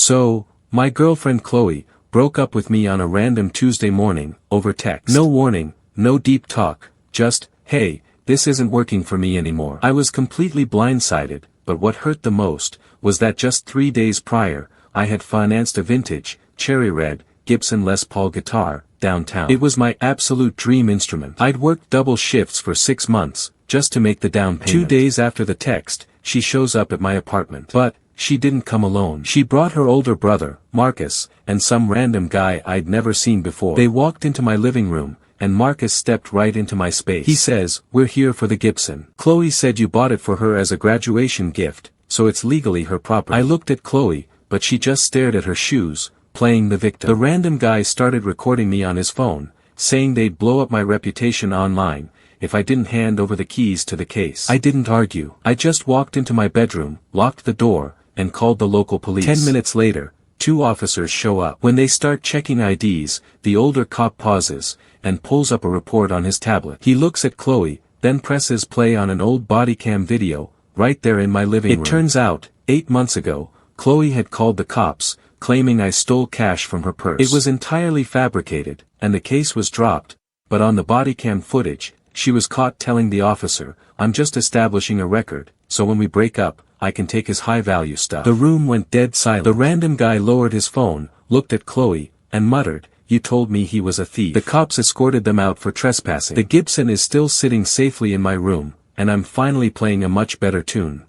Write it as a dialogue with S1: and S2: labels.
S1: So, my girlfriend Chloe broke up with me on a random Tuesday morning, over text. No warning, no deep talk, just, hey, this isn't working for me anymore. I was completely blindsided, but what hurt the most was that just 3 days prior, I had financed a vintage, cherry red, Gibson Les Paul guitar, downtown. It was my absolute dream instrument. I'd worked double shifts for 6 months, just to make the down payment. 2 days after the text, she shows up at my apartment. But, she didn't come alone. She brought her older brother, Marcus, and some random guy I'd never seen before. They walked into my living room, and Marcus stepped right into my space. He says, "We're here for the Gibson. Chloe said you bought it for her as a graduation gift, so it's legally her property." I looked at Chloe, but she just stared at her shoes, playing the victim. The random guy started recording me on his phone, saying they'd blow up my reputation online if I didn't hand over the keys to the case. I didn't argue. I just walked into my bedroom, locked the door, and called the local police. 10 minutes later, 2 officers show up. When they start checking IDs, the older cop pauses, and pulls up a report on his tablet. He looks at Chloe, then presses play on an old body cam video, right there in my living room. It turns out, 8 months ago, Chloe had called the cops, claiming I stole cash from her purse. It was entirely fabricated, and the case was dropped, but on the body cam footage, she was caught telling the officer, "I'm just establishing a record, so when we break up, I can take his high-value stuff." The room went dead silent. The random guy lowered his phone, looked at Chloe, and muttered, "You told me he was a thief." The cops escorted them out for trespassing. The Gibson is still sitting safely in my room, and I'm finally playing a much better tune.